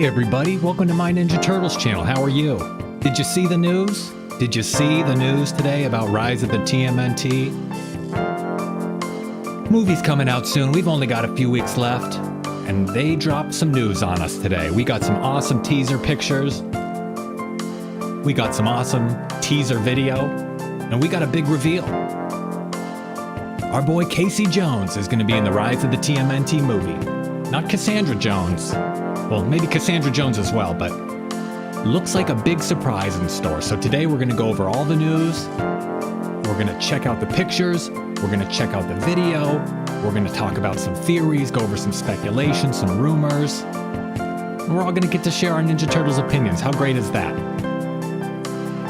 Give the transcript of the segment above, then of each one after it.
everybody, welcome to my Ninja Turtles channel. How are you? Did you see the news? Did you see the news today about Rise of the TMNT? Movie's coming out soon. We've only got a few weeks left, and they dropped some news on us today. We got some awesome teaser pictures. We got some awesome teaser video, and we got a big reveal. Our boy Casey Jones is going to be in the Rise of the TMNT movie. Not Cassandra Jones. Well, maybe Cassandra Jones as well, but looks like a big surprise in store. So today we're going to go over all the news. We're going to check out the pictures. We're going to check out the video. We're going to talk about some theories, go over some speculation, some rumors. And we're all going to get to share our Ninja Turtles opinions. How great is that?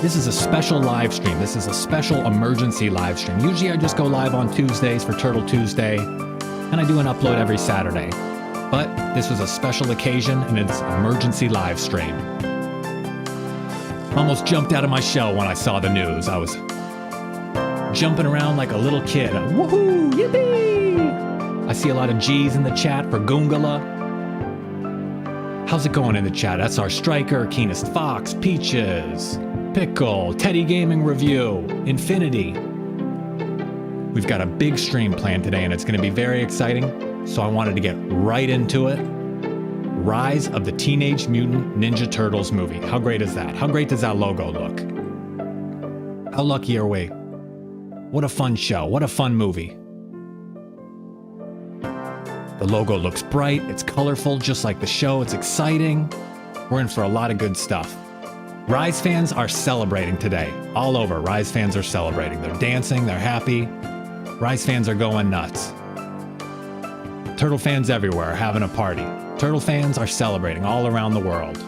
This is a special live stream. This is a special emergency live stream. Usually I just go live on Tuesdays for Turtle Tuesday, and I do an upload every Saturday. But this was a special occasion, and it's an emergency live stream. Almost jumped out of my shell when I saw the news. I was jumping around like a little kid. Woohoo! Yippee! I see a lot of G's in the chat for Goongala. How's it going in the chat? That's our Striker, Keenest Fox, Peaches, Pickle, Teddy Gaming Review, Infinity. We've got a big stream planned today, and it's going to be very exciting. So I wanted to get right into it. Rise of the Teenage Mutant Ninja Turtles movie. How great is that? How great does that logo look? How lucky are we? What a fun show. What a fun movie. The logo looks bright. It's colorful, just like the show. It's exciting. We're in for a lot of good stuff. Rise fans are celebrating today. All over, Rise fans are celebrating. They're dancing. They're happy. Rise fans are going nuts. Turtle fans everywhere are having a party. Turtle fans are celebrating all around the world.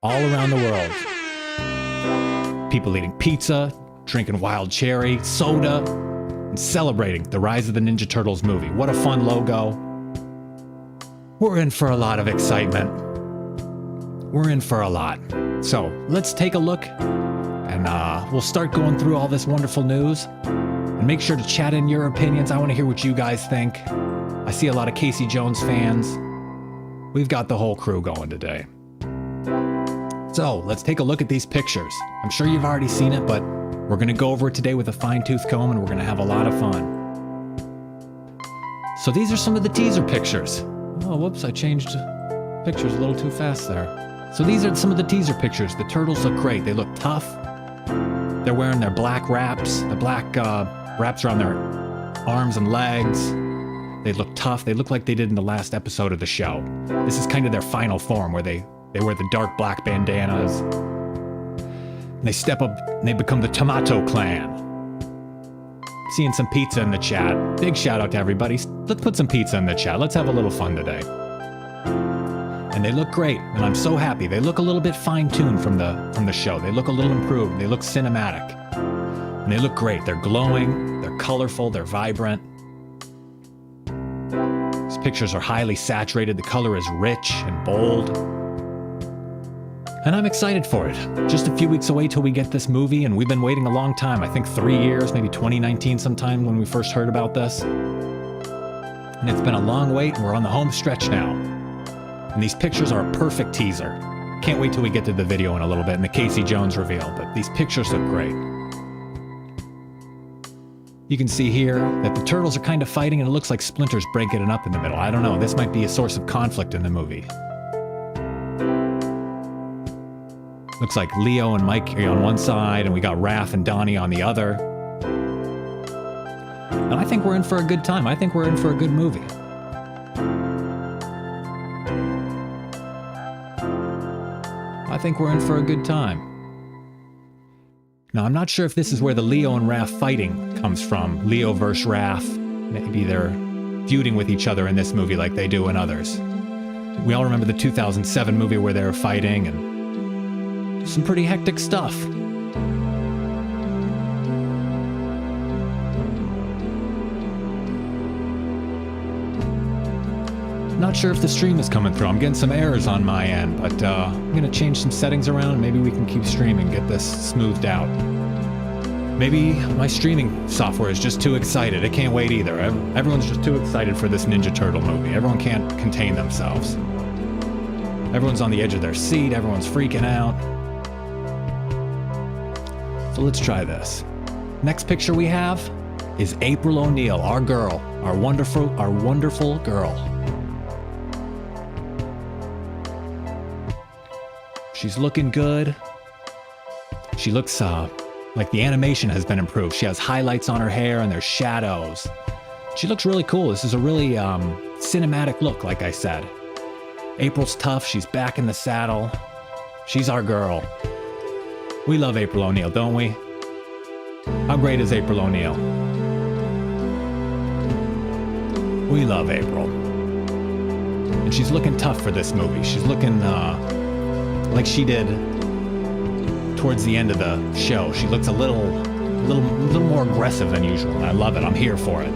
All around the world. People eating pizza, drinking wild cherry, soda, and celebrating the Rise of the Ninja Turtles movie. What a fun logo. We're in for a lot of excitement. We're in for a lot. So let's take a look. And we'll start going through all this wonderful news. And make sure to chat in your opinions. I want to hear what you guys think. I see a lot of Casey Jones fans. We've got the whole crew going today. So let's take a look at these pictures. I'm sure you've already seen it, but we're going to go over it today with a fine-tooth comb, and we're going to have a lot of fun. So these are some of the teaser pictures. Oh, whoops, I changed pictures a little too fast there. So these are some of the teaser pictures. The turtles look great. They look tough. They're wearing their black wraps. The black wraps around their arms and legs. They look tough. They look like they did in the last episode of the show. This is kind of their final form, where they wear the dark black bandanas. And they step up and they become the Tomato Clan. Seeing some pizza in the chat. Big shout out to everybody. Let's put some pizza in the chat. Let's have a little fun today. And they look great, and I'm so happy. They look a little bit fine-tuned from the show. They look a little improved. They look cinematic. And they look great. They're glowing, they're colorful, they're vibrant. These pictures are highly saturated. The color is rich and bold. And I'm excited for it. Just a few weeks away till we get this movie, and we've been waiting a long time. I think 3 years, maybe 2019 sometime when we first heard about this. And it's been a long wait, and we're on the home stretch now. And these pictures are a perfect teaser. Can't wait till we get to the video in a little bit and the Casey Jones reveal, but these pictures look great. You can see here that the turtles are kind of fighting, and it looks like Splinter's breaking it up in the middle. I don't know, this might be a source of conflict in the movie. Looks like Leo and Mike are on one side, and we got Raph and Donnie on the other. And I think we're in for a good time. I think we're in for a good movie. I think we're in for a good time. Now, I'm not sure if this is where the Leo and Raph fighting comes from. Leo versus Raph. Maybe they're feuding with each other in this movie like they do in others. We all remember the 2007 movie where they were fighting, and some pretty hectic stuff. Not sure if the stream is coming through. I'm getting some errors on my end, but I'm going to change some settings around, and maybe we can keep streaming, get this smoothed out. Maybe my streaming software is just too excited. It can't wait either. Everyone's just too excited for this Ninja Turtle movie. Everyone can't contain themselves. Everyone's on the edge of their seat. Everyone's freaking out. So let's try this. Next picture we have is April O'Neil, our girl, our wonderful girl. She's looking good. She looks like the animation has been improved. She has highlights on her hair and there's shadows. She looks really cool. This is a really cinematic look, like I said. April's tough. She's back in the saddle. She's our girl. We love April O'Neil, don't we? How great is April O'Neil? We love April. And she's looking tough for this movie. She's looking like she did towards the end of the show. She looks a little more aggressive than usual, and I love it. I'm here for it.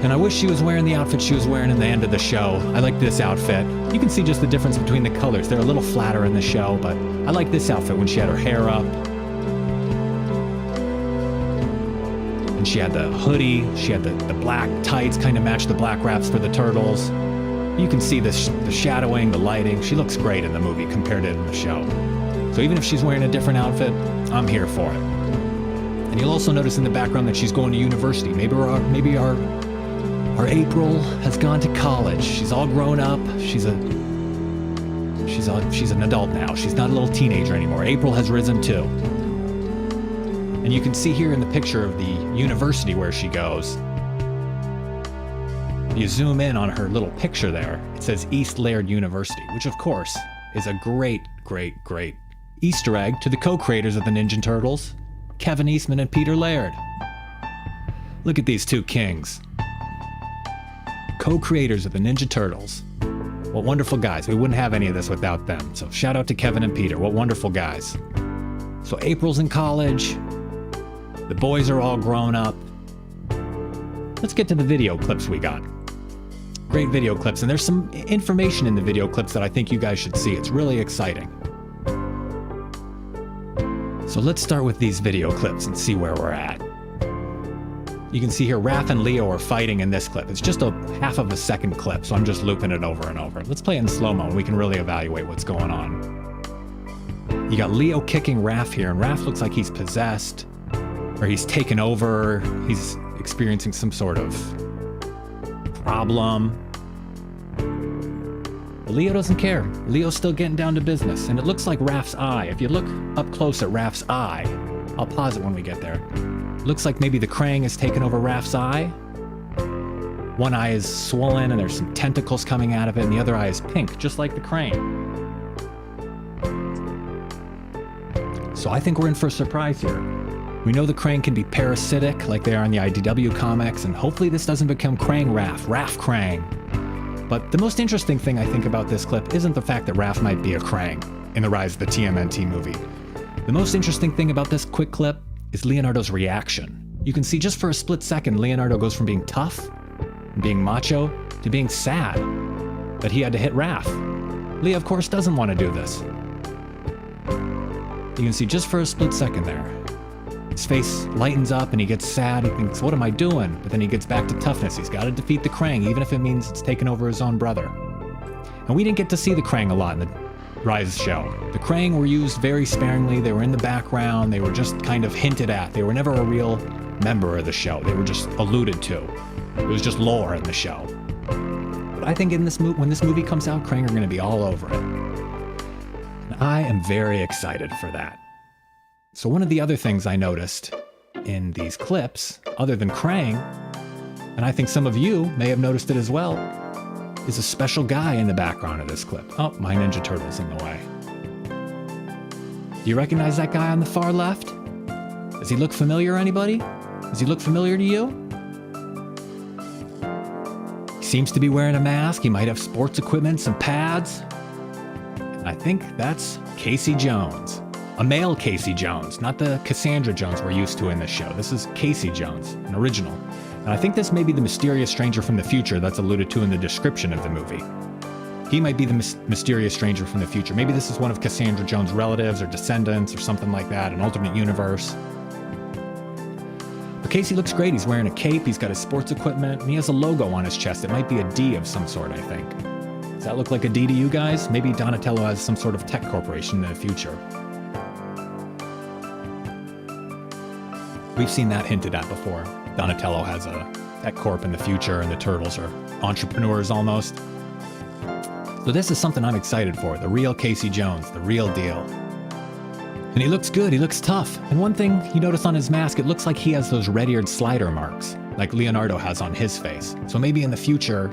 And I wish she was wearing the outfit she was wearing in the end of the show. I like this outfit. You can see just the difference between the colors. They're a little flatter in the show, but I like this outfit when she had her hair up. And she had the hoodie. She had the black tights, kind of matched the black wraps for the turtles. You can see the shadowing, the lighting. She looks great in the movie compared to in the show. So even if she's wearing a different outfit, I'm here for it. And you'll also notice in the background that she's going to university. Maybe our April has gone to college. She's all grown up. She's an adult now. She's not a little teenager anymore. April has risen too. And you can see here in the picture of the university where she goes, you zoom in on her little picture there, it says East Laird University, which of course is a great Easter egg to the co-creators of the Ninja Turtles, Kevin Eastman and Peter Laird. Look at these two kings. Co-creators of the Ninja Turtles. What wonderful guys. We wouldn't have any of this without them. So shout out to Kevin and Peter. What wonderful guys. So April's in college. The boys are all grown up. Let's get to the video clips we got. Great video clips. And there's some information in the video clips that I think you guys should see. It's really exciting. So let's start with these video clips and see where we're at. You can see here Raph and Leo are fighting in this clip. It's just a half of a second clip, so I'm just looping it over and over. Let's play it in slow-mo and we can really evaluate what's going on. You got Leo kicking Raph here, and Raph looks like he's possessed, or he's taken over, he's experiencing some sort of problem. But Leo doesn't care. Leo's still getting down to business, and it looks like Raph's eye. If you look up close at Raph's eye, I'll pause it when we get there. Looks like maybe the Krang has taken over Raph's eye. One eye is swollen and there's some tentacles coming out of it, and the other eye is pink, just like the Krang. So I think we're in for a surprise here. We know the Krang can be parasitic like they are in the IDW comics, and hopefully this doesn't become Krang Raph Krang. But the most interesting thing I think about this clip isn't the fact that Raph might be a Krang in the Rise of the TMNT movie. The most interesting thing about this quick clip is Leonardo's reaction. You can see just for a split second, Leonardo goes from being tough and being macho to being sad that he had to hit Raph. Leo, of course, doesn't want to do this. You can see just for a split second there. His face lightens up and he gets sad. He thinks, what am I doing? But then he gets back to toughness. He's got to defeat the Krang, even if it means it's taken over his own brother. And we didn't get to see the Krang a lot in the Rise show. The Krang were used very sparingly. They were in the background. They were just kind of hinted at. They were never a real member of the show. They were just alluded to. It was just lore in the show. But I think in this when this movie comes out, Krang are going to be all over it. And I am very excited for that. So one of the other things I noticed in these clips, other than Krang, and I think some of you may have noticed it as well, is a special guy in the background of this clip. Oh, my Ninja Turtle's in the way. Do you recognize that guy on the far left? Does he look familiar, anybody? Does he look familiar to you? He seems to be wearing a mask. He might have sports equipment, some pads. And I think that's Casey Jones. A male Casey Jones, not the Cassandra Jones we're used to in this show. This is Casey Jones, an original. And I think this may be the mysterious stranger from the future that's alluded to in the description of the movie. He might be the mysterious stranger from the future. Maybe this is one of Cassandra Jones' relatives or descendants or something like that, an alternate universe. But Casey looks great. He's wearing a cape, he's got his sports equipment, and he has a logo on his chest. It might be a D of some sort, I think. Does that look like a D to you guys? Maybe Donatello has some sort of tech corporation in the future. We've seen that hinted at before. Donatello has a tech corp in the future, and the Turtles are entrepreneurs almost. So this is something I'm excited for. The real Casey Jones, the real deal. And he looks good, he looks tough. And one thing you notice on his mask, it looks like he has those red-eared slider marks, like Leonardo has on his face. So maybe in the future,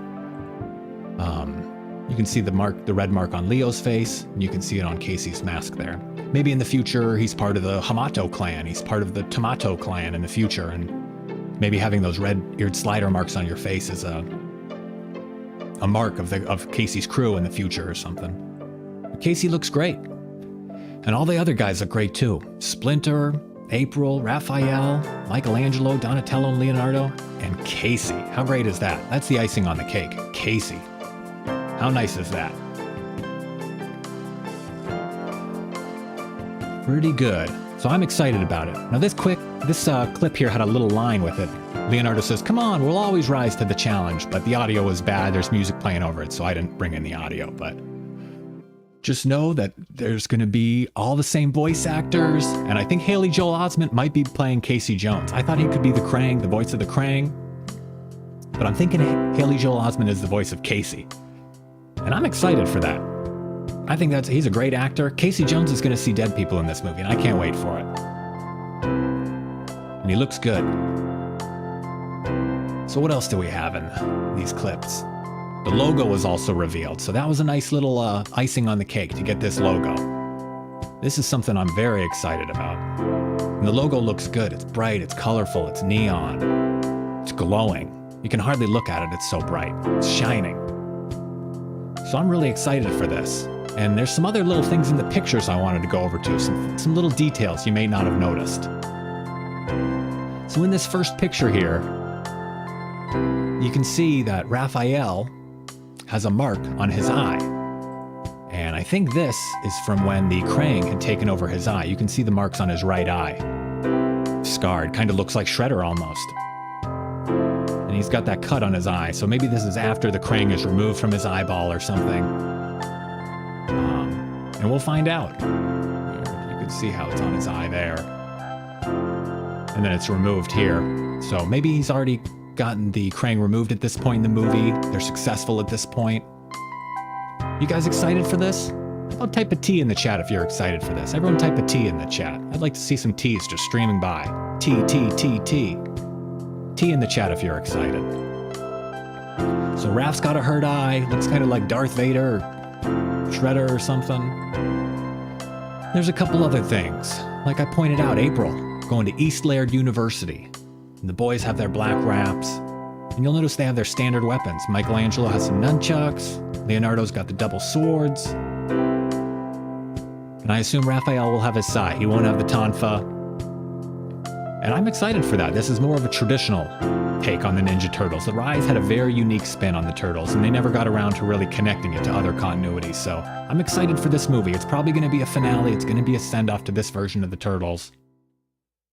you can see the red mark on Leo's face, and you can see it on Casey's mask there. Maybe in the future, he's part of the Hamato clan, he's part of the Tomato clan in the future, and maybe having those red-eared slider marks on your face is a mark of Casey's crew in the future or something. But Casey looks great. And all the other guys look great too. Splinter, April, Raphael, Michelangelo, Donatello, and Leonardo, and Casey. How great is that? That's the icing on the cake. Casey. How nice is that? Pretty good. So I'm excited about it. Now this clip here had a little line with it. Leonardo says, "Come on, we'll always rise to the challenge," but the audio was bad. There's music playing over it, so I didn't bring in the audio, but just know that there's going to be all the same voice actors, and I think Haley Joel Osment might be playing Casey Jones. I thought he could be the Krang, the voice of the Krang, but I'm thinking Haley Joel Osment is the voice of Casey, and I'm excited for that. I think he's a great actor. Casey Jones is going to see dead people in this movie, and I can't wait for it. And he looks good. So what else do we have in these clips? The logo was also revealed, so that was a nice little icing on the cake to get this logo. This is something I'm very excited about. And the logo looks good. It's bright, it's colorful, it's neon, it's glowing. You can hardly look at it, it's so bright. It's shining. So I'm really excited for this. And there's some other little things in the pictures I wanted to go over too, some little details you may not have noticed. So in this first picture here, you can see that Raphael has a mark on his eye. And I think this is from when the Krang had taken over his eye. You can see the marks on his right eye. Scarred, kind of looks like Shredder almost. And he's got that cut on his eye, so maybe this is after the Krang is removed from his eyeball or something. And we'll find out. You can see how it's on his eye there. And then it's removed here. So maybe he's already gotten the Krang removed at this point in the movie. They're successful at this point. You guys excited for this? How about type a T in the chat if you're excited for this? Everyone type a T in the chat. I'd like to see some T's just streaming by. T, T, T, T. T in the chat if you're excited. So Raph's got a hurt eye. Looks kind of like Darth Vader or Shredder or something. There's a couple other things. Like I pointed out, April going to East Laird University. And the boys have their black wraps. And you'll notice they have their standard weapons. Michelangelo has some nunchucks. Leonardo's got the double swords. And I assume Raphael will have his sai. He won't have the tonfa. And I'm excited for that. This is more of a traditional take on the Ninja Turtles. The Rise had a very unique spin on the Turtles, and they never got around to really connecting it to other continuities. So I'm excited for this movie. It's probably going to be a finale. It's going to be a send-off to this version of the Turtles.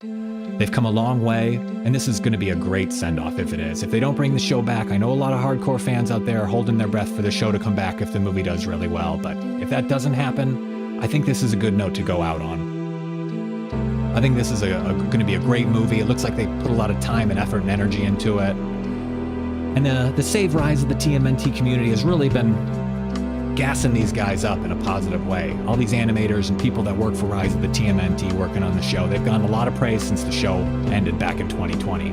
They've come a long way, and this is going to be a great send-off if it is. If they don't bring the show back, I know a lot of hardcore fans out there are holding their breath for the show to come back if the movie does really well, but if that doesn't happen, I think this is a good note to go out on. I think this is going to be a great movie. It looks like they put a lot of time and effort and energy into it. And the Save Rise of the TMNT community has really been gassing these guys up in a positive way. All these animators and people that work for Rise of the TMNT working on the show, they've gotten a lot of praise since the show ended back in 2020.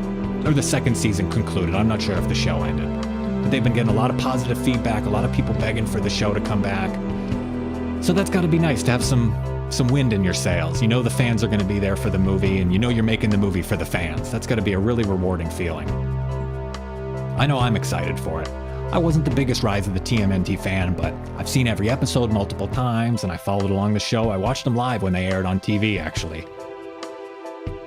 Or the second season concluded. I'm not sure if the show ended. But they've been getting a lot of positive feedback, a lot of people begging for the show to come back. So that's got to be nice to have some wind in your sails. You know the fans are going to be there for the movie, and you know you're making the movie for the fans. That's got to be a really rewarding feeling. I know I'm excited for it. I wasn't the biggest Rise of the TMNT fan, but I've seen every episode multiple times, and I followed along the show. I watched them live when they aired on TV, actually.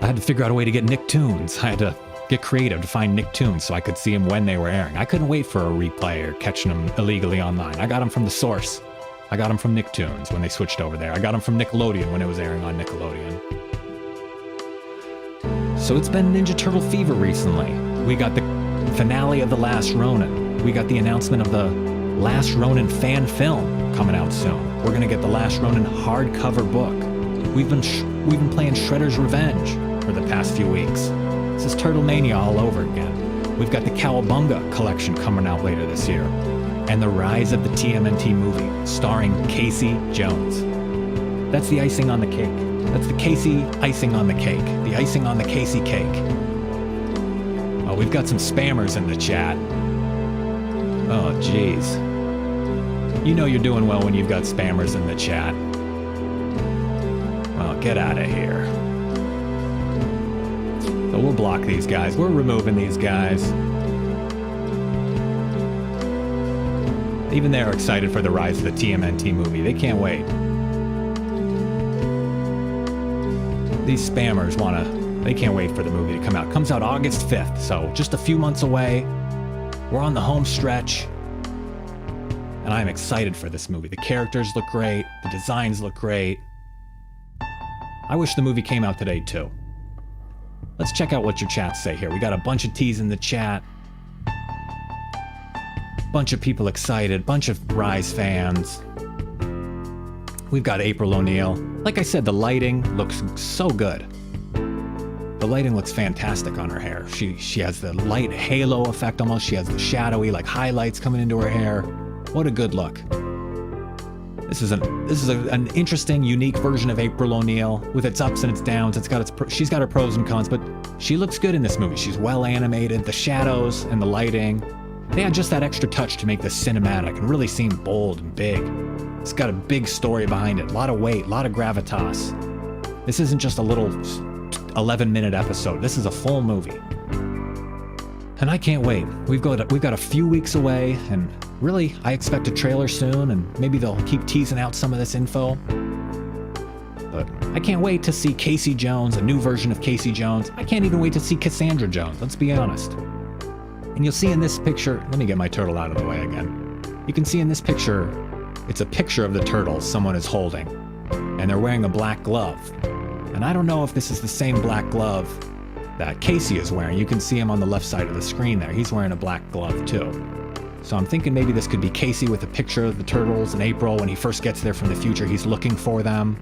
I had to figure out a way to get Nicktoons. I had to get creative to find Nicktoons so I could see them when they were airing. I couldn't wait for a replay or catching them illegally online. I got them from the source. I got them from Nicktoons when they switched over there. I got them from Nickelodeon when it was airing on Nickelodeon. So it's been Ninja Turtle fever recently. We got the finale of The Last Ronin. We got the announcement of the Last Ronin fan film coming out soon. We're gonna get the Last Ronin hardcover book. We've been playing Shredder's Revenge for the past few weeks. This is Turtle Mania all over again. We've got the Cowabunga collection coming out later this year, and the rise of the TMNT movie starring Casey Jones. That's the icing on the cake. That's the Casey icing on the cake. The icing on the Casey cake. Oh, we've got some spammers in the chat. Oh, jeez. You know you're doing well when you've got spammers in the chat. Well, get out of here. So we'll block these guys. We're removing these guys. Even they're excited for the rise of the TMNT movie. They can't wait. These spammers they can't wait for the movie to come out. It comes out August 5th, so just a few months away. We're on the home stretch. And I'm excited for this movie. The characters look great. The designs look great. I wish the movie came out today, too. Let's check out what your chats say here. We got a bunch of T's in the chat. Bunch of people excited. Bunch of Rise fans. We've got April O'Neil. Like I said, the lighting looks so good. The lighting looks fantastic on her hair. She has the light halo effect almost. She has the shadowy like highlights coming into her hair. What a good look. This is an interesting, unique version of April O'Neil with its ups and its downs. She's got her pros and cons, but she looks good in this movie. She's well animated. The shadows and the lighting, they add just that extra touch to make this cinematic and really seem bold and big. It's got a big story behind it, a lot of weight, a lot of gravitas. This isn't just a little 11-minute episode. This is a full movie. And I can't wait. We've got a few weeks away, and really, I expect a trailer soon, and maybe they'll keep teasing out some of this info. But I can't wait to see Casey Jones, a new version of Casey Jones. I can't even wait to see Cassandra Jones, let's be honest. And you'll see in this picture, let me get my turtle out of the way again. You can see in this picture, it's a picture of the turtles someone is holding, and they're wearing a black glove. And I don't know if this is the same black glove that Casey is wearing. You can see him on the left side of the screen there. He's wearing a black glove too. So I'm thinking maybe this could be Casey with a picture of the turtles in April when he first gets there from the future. He's looking for them.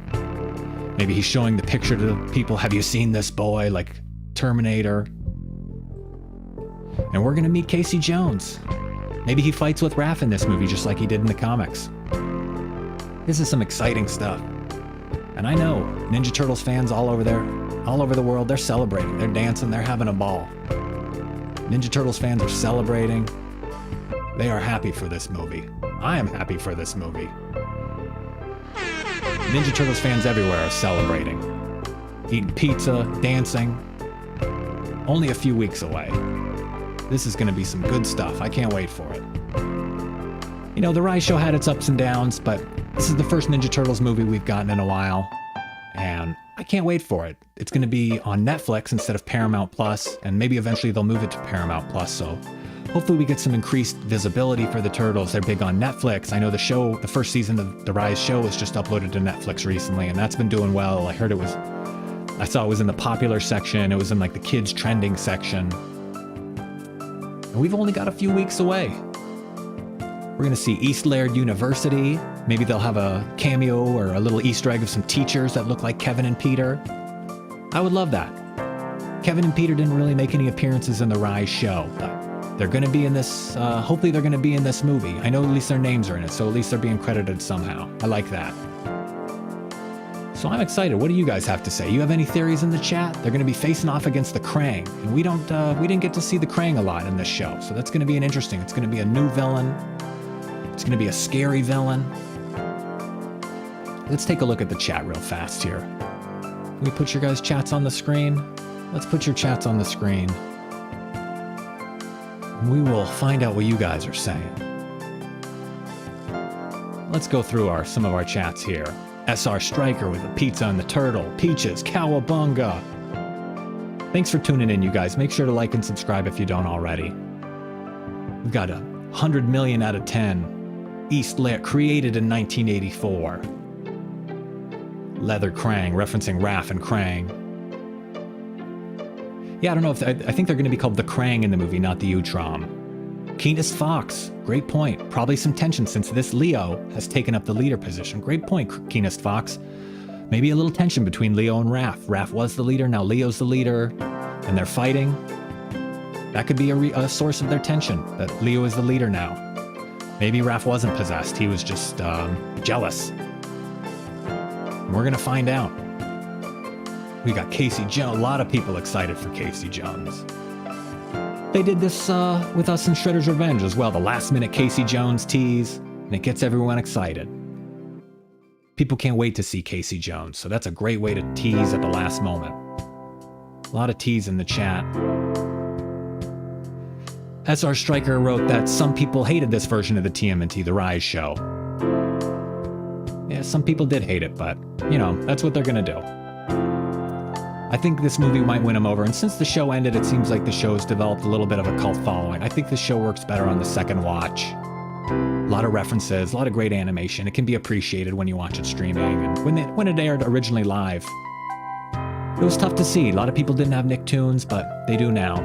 Maybe he's showing the picture to the people. Have you seen this boy? Like Terminator. And we're gonna meet Casey Jones. Maybe he fights with Raph in this movie just like he did in the comics. This is some exciting stuff. And I know Ninja Turtles fans all over the world, they're celebrating, they're dancing, they're having a ball. Ninja Turtles fans are celebrating. They are happy for this movie. I am happy for this movie. Ninja Turtles fans everywhere are celebrating. Eating pizza, dancing. Only a few weeks away. This is gonna be some good stuff. I can't wait for it. You know, the Rise show had its ups and downs, but this is the first Ninja Turtles movie we've gotten in a while, and I can't wait for it. It's going to be on Netflix instead of Paramount Plus, and maybe eventually they'll move it to Paramount Plus, so hopefully we get some increased visibility for the Turtles. They're big on Netflix. I know the first season of the Rise show was just uploaded to Netflix recently, and that's been doing well. I saw it was in the popular section. It was in like the kids trending section. And we've only got a few weeks away. We're going to see East Laird University. Maybe they'll have a cameo or a little Easter egg of some teachers that look like Kevin and Peter. I would love that. Kevin and Peter didn't really make any appearances in the Rise show, but they're going to be in this, hopefully they're going to be in this movie. I know at least their names are in it, so at least they're being credited somehow. I like that. So I'm excited. What do you guys have to say? You have any theories in the chat? They're going to be facing off against the Krang, and we didn't get to see the Krang a lot in this show, so that's going to be it's going to be a new villain. It's going to be a scary villain. Let's take a look at the chat real fast here. Can we put your guys' chats on the screen? Let's put your chats on the screen. We will find out what you guys are saying. Let's go through some of our chats here. SR Striker with a pizza and the turtle. Peaches, Cowabunga. Thanks for tuning in, you guys. Make sure to like and subscribe if you don't already. We've got 100 million out of 10. East Laird, created in 1984. Leather Krang, referencing Raph and Krang. Yeah, I don't know if I think they're going to be called the Krang in the movie, not the Utrom. Keenest Fox, great point. Probably some tension since this Leo has taken up the leader position. Great point, Keenest Fox. Maybe a little tension between Leo and Raph. Raph was the leader, now Leo's the leader, and they're fighting. That could be a source of their tension, that Leo is the leader now. Maybe Raph wasn't possessed, he was just jealous. We're gonna find out. We got Casey Jones, a lot of people excited for Casey Jones. They did this with us in Shredder's Revenge as well, the last minute Casey Jones tease, and it gets everyone excited. People can't wait to see Casey Jones, so that's a great way to tease at the last moment. A lot of tease in the chat. SR Striker wrote that some people hated this version of the TMNT, The Rise show. Yeah, some people did hate it, but, you know, that's what they're gonna do. I think this movie might win them over, and since the show ended, it seems like the show's developed a little bit of a cult following. I think the show works better on the second watch. A lot of references, a lot of great animation. It can be appreciated when you watch it streaming, and when it aired originally live, it was tough to see. A lot of people didn't have Nicktoons, but they do now.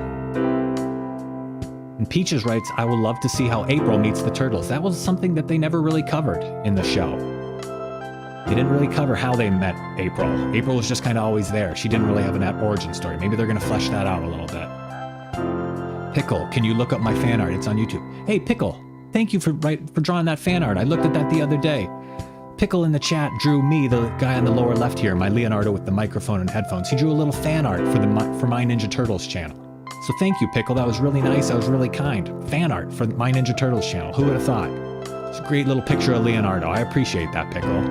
And Peaches writes, I would love to see how April meets the Turtles. That was something that they never really covered in the show. They didn't really cover how they met April. April was just kind of always there. She didn't really have an origin story. Maybe they're going to flesh that out a little bit. Pickle, can you look up my fan art? It's on YouTube. Hey, Pickle, thank you for drawing that fan art. I looked at that the other day. Pickle in the chat drew me, the guy on the lower left here, my Leonardo with the microphone and headphones. He drew a little fan art for My Ninja Turtles channel. So thank you, Pickle. That was really nice. That was really kind. Fan art for My Ninja Turtles channel. Who would have thought? It's a great little picture of Leonardo. I appreciate that, Pickle.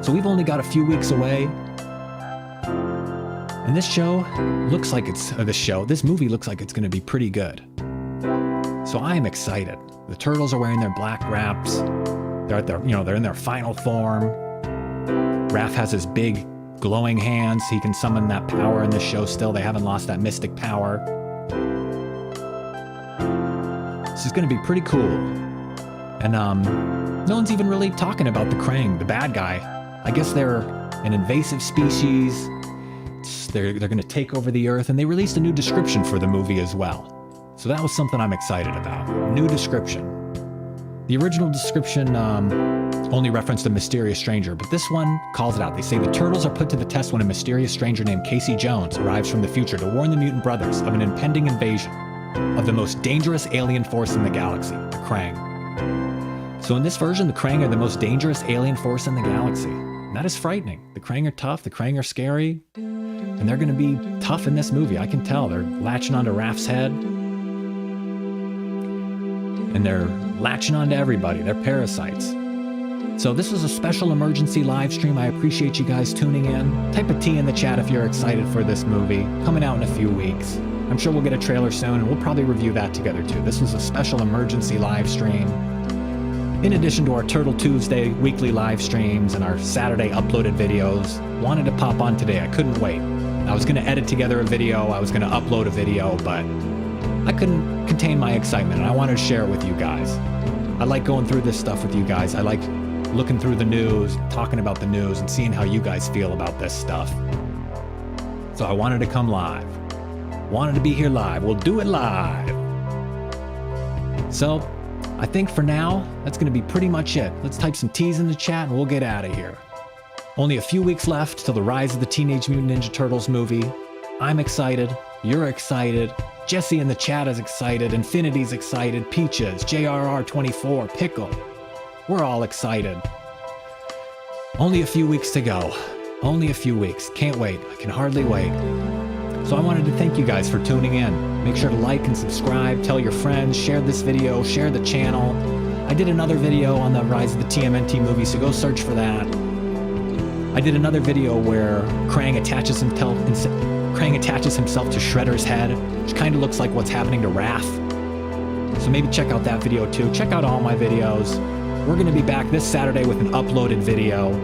So we've only got a few weeks away. And this show looks like this movie looks like it's going to be pretty good. So I am excited. The Turtles are wearing their black wraps. They're in their final form. Raph has his big glowing hands. He can summon that power in this show still. They haven't lost that mystic power. This is going to be pretty cool. And no one's even really talking about the Krang, the bad guy. I guess they're an invasive species. They're going to take over the Earth, and they released a new description for the movie as well. So that was something I'm excited about. New description. The original description only referenced a mysterious stranger, but this one calls it out. They say the Turtles are put to the test when a mysterious stranger named Casey Jones arrives from the future to warn the mutant brothers of an impending invasion of the most dangerous alien force in the galaxy, the Krang. So in this version, the Krang are the most dangerous alien force in the galaxy. And that is frightening. The Krang are tough, the Krang are scary, and they're going to be tough in this movie. I can tell. They're latching onto Raph's head, and they're latching onto everybody. They're parasites. So this was a special emergency live stream. I appreciate you guys tuning in. Type a T in the chat if you're excited for this movie. Coming out in a few weeks. I'm sure we'll get a trailer soon, and we'll probably review that together too. This was a special emergency live stream. In addition to our Turtle Tuesday weekly live streams and our Saturday uploaded videos, wanted to pop on today. I couldn't wait. I was going to edit together a video. I was going to upload a video, but I couldn't contain my excitement, and I wanted to share it with you guys. I like going through this stuff with you guys. I like looking through the news, talking about the news, and seeing how you guys feel about this stuff. So I wanted to come live. Wanted to be here live. We'll do it live. So I think for now, that's going to be pretty much it. Let's type some T's in the chat and we'll get out of here. Only a few weeks left till the Rise of the Teenage Mutant Ninja Turtles movie. I'm excited. You're excited. Jesse in the chat is excited. Infinity's excited. Peaches, JRR24, Pickle. We're all excited. Only a few weeks to go. Only a few weeks. Can't wait. I can hardly wait. So I wanted to thank you guys for tuning in. Make sure to like and subscribe, tell your friends, share this video, share the channel. I did another video on the Rise of the TMNT movie, so go search for that. I did another video where Krang attaches himself to Shredder's head, which kind of looks like what's happening to Raph. So maybe check out that video too. Check out all my videos. We're going to be back this Saturday with an uploaded video.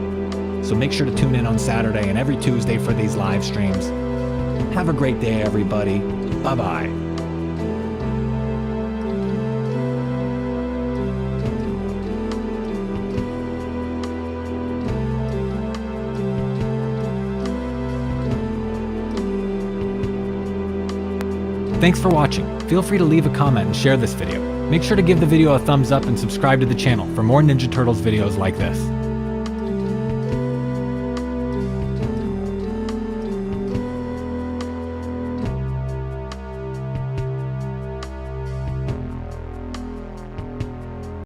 So make sure to tune in on Saturday and every Tuesday for these live streams. Have a great day, everybody. Bye-bye. Thanks for watching. Feel free to leave a comment and share this video. Make sure to give the video a thumbs up and subscribe to the channel for more Ninja Turtles videos like this.